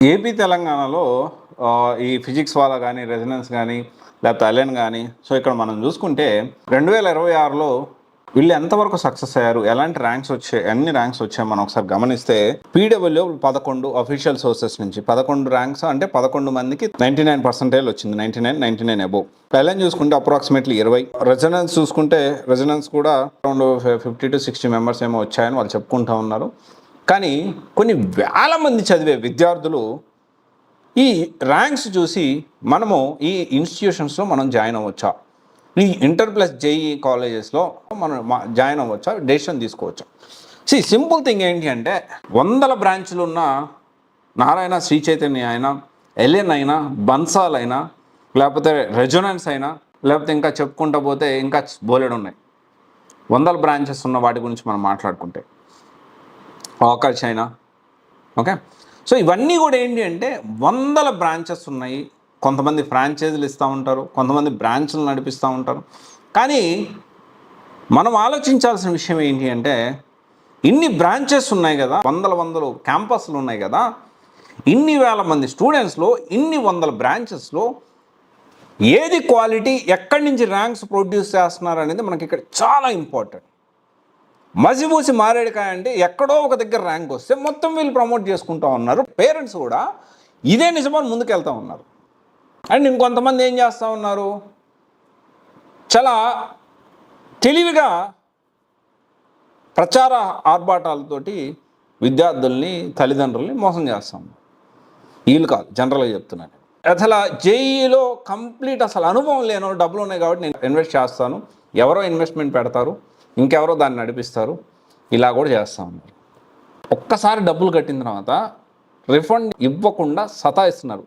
AP, తెలంగాణలో ఈ physics వాళ్ళ గానీ, రెజొనెన్స్ గానీ, లేకపోతే అలెన్ గానీ, సో ఇక్కడ మనం చూసుకుంటే 2026లో వీళ్ళు ఎంతవరకు సక్సెస్ అయ్యారు, ఎలాంటి ర్యాంక్స్ వచ్చాయి, ఎన్ని ర్యాంక్స్ వచ్చాయి మనం ఒకసారి గమనిస్తే పీడబ్ల్యూ 11 అఫీషియల్ సోర్సెస్ నుంచి 11 ర్యాంక్స్ అంటే 11 మందికి 99% వచ్చింది. 99 అబోవ్. అలెన్ చూసుకుంటే అప్రాక్సిమేట్లీ 20. రెజొనెన్స్ చూసుకుంటే రెజొనెన్స్ కూడా అరౌండ్ 50 to 60 మెంబర్స్ ఏమో వచ్చాయని వాళ్ళు చెప్పుకుంటూ ఉన్నారు. కానీ కొన్ని వేల మంది చదివే విద్యార్థులు ఈ ర్యాంక్స్ చూసి మనము ఈ ఇన్స్టిట్యూషన్స్లో మనం జాయిన్ అవ్వచ్చా, ఈ ఇంటర్ ప్లస్ జేఈ కాలేజెస్లో మనం జాయిన్ అవ్వచ్చా, డెసిషన్ తీసుకోవచ్చా? సింపుల్ థింగ్ ఏంటి అంటే 100 బ్రాంచ్లు ఉన్న నారాయణ, శ్రీ చైతన్య అయినా, ఎల్ఎన్ అయినా, బన్సాల్ అయినా, లేకపోతే రెజొనెన్స్ అయినా, లేకపోతే ఇంకా చెప్పుకుంటూ పోతే ఇంకా బోలెడు ఉన్నాయి 100 బ్రాంచెస్ ఉన్న వాటి గురించి మనం మాట్లాడుకుంటే, ఆకాష్ అయినా. ఓకే, సో ఇవన్నీ కూడా ఏంటి అంటే 100 బ్రాంచెస్ ఉన్నాయి. కొంతమంది ఫ్రాంచైజీలు ఇస్తూ ఉంటారు, కొంతమంది బ్రాంచ్లు నడిపిస్తూ ఉంటారు. కానీ మనం ఆలోచించాల్సిన విషయం ఏంటి అంటే ఇన్ని బ్రాంచెస్ ఉన్నాయి కదా, వందల క్యాంపస్లు ఉన్నాయి కదా, ఇన్ని వేల మంది స్టూడెంట్స్లో ఇన్ని 100 బ్రాంచెస్లో ఏది క్వాలిటీ, ఎక్కడి నుంచి ర్యాంక్స్ ప్రొడ్యూస్ చేస్తున్నారు అనేది మనకి ఇక్కడ చాలా ఇంపార్టెంట్. మసిబూసి మారేడుకాయ అంటే ఎక్కడో ఒక దగ్గర ర్యాంక్ వస్తే మొత్తం వీళ్ళు ప్రమోట్ చేసుకుంటూ ఉన్నారు. పేరెంట్స్ కూడా ఇదే నిజమని ముందుకెళ్తూ ఉన్నారు. అండ్ ఇంకొంతమంది ఏం చేస్తూ ఉన్నారు, చాలా తెలివిగా ప్రచార ఆర్భాటాలతోటి విద్యార్థుల్ని, తల్లిదండ్రుల్ని మోసం చేస్తూ ఉన్నారు. వీళ్ళు కాదు, జనరల్గా చెప్తున్నాను. అసలు జేఈలో కంప్లీట్ అసలు అనుభవం లేనో, డబ్బులు ఉన్నాయి కాబట్టి నేను ఇన్వెస్ట్ చేస్తాను, ఎవరో ఇన్వెస్ట్మెంట్ పెడతారు, ఇంకెవరో దాన్ని నడిపిస్తారు, ఇలా కూడా చేస్తూ ఉన్నారు. ఒక్కసారి డబ్బులు కట్టిన తర్వాత రిఫండ్ ఇవ్వకుండా సతాయిస్తున్నారు.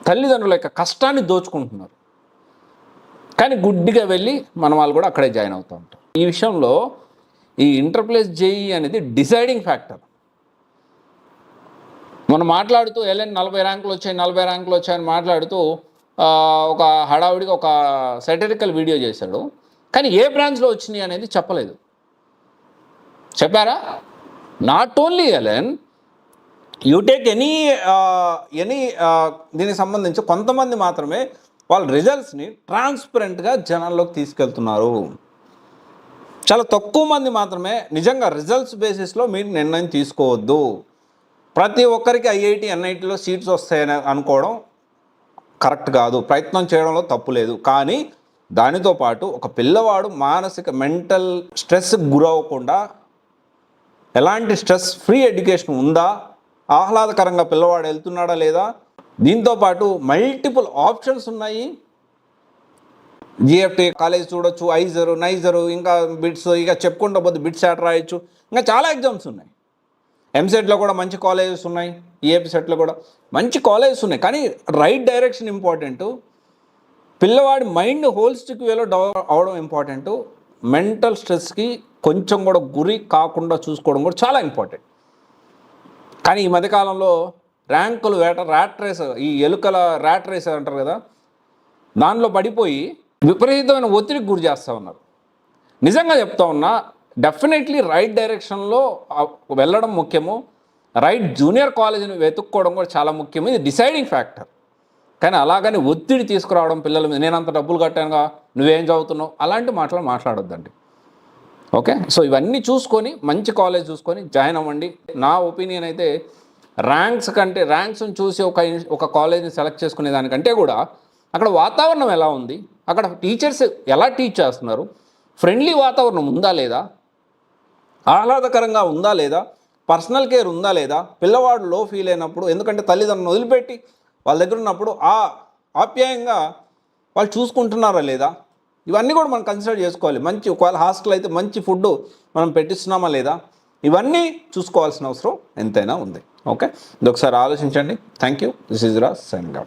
తల్లిదండ్రుల యొక్క కష్టాన్ని దోచుకుంటున్నారు. కానీ గుడ్డిగా వెళ్ళి మన వాళ్ళు కూడా అక్కడే జాయిన్ అవుతూ ఉంటారు. ఈ విషయంలో ఈ ఇంటర్ ప్లస్ జేఈ అనేది డిసైడింగ్ ఫ్యాక్టర్. మనం మాట్లాడుతూ ఎల్ఎన్ 40 ర్యాంకులు వచ్చాయని మాట్లాడుతూ ఒక హడావుడిగా ఒక సెటరికల్ వీడియో చేశాడు. కానీ ఏ బ్రాంచ్లో వచ్చినాయి అనేది చెప్పలేదు. చెప్పారా? Not only LN, you take any దీనికి సంబంధించి కొంతమంది మాత్రమే వాళ్ళ రిజల్ట్స్ని ట్రాన్స్పరెంట్గా జనాల్లోకి తీసుకెళ్తున్నారు. చాలా తక్కువ మంది మాత్రమే నిజంగా రిజల్ట్స్ బేసిస్లో మీరు నిర్ణయం తీసుకోవద్దు. ప్రతి ఒక్కరికి ఐఐటి, ఎన్ఐటిలో సీట్స్ వస్తాయని అనుకోవడం కరెక్ట్ కాదు. ప్రయత్నం చేయడంలో తప్పు లేదు. కానీ దానితో పాటు ఒక పిల్లవాడు మానసిక మెంటల్ స్ట్రెస్కి గురవ్వకుండా ఎలాంటి స్ట్రెస్ ఫ్రీ ఎడ్యుకేషన్ ఉందా, ఆహ్లాదకరంగా పిల్లవాడు వెళ్తున్నాడా లేదా, దీంతోపాటు మల్టిపుల్ ఆప్షన్స్ ఉన్నాయి. జిఎఫ్టీ కాలేజ్ చూడొచ్చు, ఐజరు, నైజరు, ఇంకా బిట్స్, ఇక చెప్పుకుంటూ పోతే బిట్స్ యాట్ రాయొచ్చు, ఇంకా చాలా ఎగ్జామ్స్ ఉన్నాయి. ఎంసెట్లో కూడా మంచి కాలేజెస్ ఉన్నాయి, ఈఏపీ సెట్లో కూడా మంచి కాలేజెస్ ఉన్నాయి. కానీ రైట్ డైరెక్షన్ ఇంపార్టెంట్, పిల్లవాడి మైండ్ హోలిస్టిక్ వేలో డెవలప్ అవడం ఇంపార్టెంట్, మెంటల్ స్ట్రెస్కి కొంచెం కూడా గురి కాకుండా చూసుకోవడం కూడా చాలా ఇంపార్టెంట్. కానీ ఈ మధ్యకాలంలో ర్యాంకులు ర్యాట్ రేస్, ఈ ఎలుకల ర్యాట్ రేస్ అంటారు కదా, దానిలో పడిపోయి విపరీతమైన ఒత్తిడికి గురి చేస్తూ ఉన్నారు. నిజంగా చెప్తా ఉన్నా, డెఫినెట్లీ రైట్ డైరెక్షన్లో వెళ్ళడం ముఖ్యము, రైట్ జూనియర్ కాలేజీని వెతుక్కోవడం కూడా చాలా ముఖ్యము. ఇది డిసైడింగ్ ఫ్యాక్టర్. కానీ అలాగని ఒత్తిడి తీసుకురావడం పిల్లల మీద, నేను అంత డబ్బులు కట్టానుగా నువ్వేం చదువుతున్నావు, అలాంటి మాటలు మాట్లాడొద్దండి. ఓకే, సో ఇవన్నీ చూసుకొని మంచి కాలేజ్ చూసుకొని జాయిన్ అవ్వండి. నా ఒపీనియన్ అయితే ర్యాంక్స్ని చూసి ఒక కాలేజ్ని సెలెక్ట్ చేసుకునే దానికంటే కూడా అక్కడ వాతావరణం ఎలా ఉంది, అక్కడ టీచర్స్ ఎలా టీచ్ చేస్తున్నారు, ఫ్రెండ్లీ వాతావరణం ఉందా లేదా, ఆహ్లాదకరంగా ఉందా లేదా, పర్సనల్ కేర్ ఉందా లేదా, పిల్లవాడు లో ఫీల్ అయినప్పుడు, ఎందుకంటే తల్లిదండ్రులను వదిలిపెట్టి వాళ్ళ దగ్గర ఉన్నప్పుడు ఆప్యాయంగా వాళ్ళు చూసుకుంటున్నారా లేదా, ఇవన్నీ కూడా మనం కన్సిడర్ చేసుకోవాలి. మంచి ఒకవేళ హాస్టల్ అయితే మంచి ఫుడ్ మనం పెట్టిస్తున్నామా లేదా, ఇవన్నీ చూసుకోవాల్సిన అవసరం ఎంతైనా ఉంది. ఓకే, ఇది ఒకసారి ఆలోచించండి. Thank you. This is Raj signing off.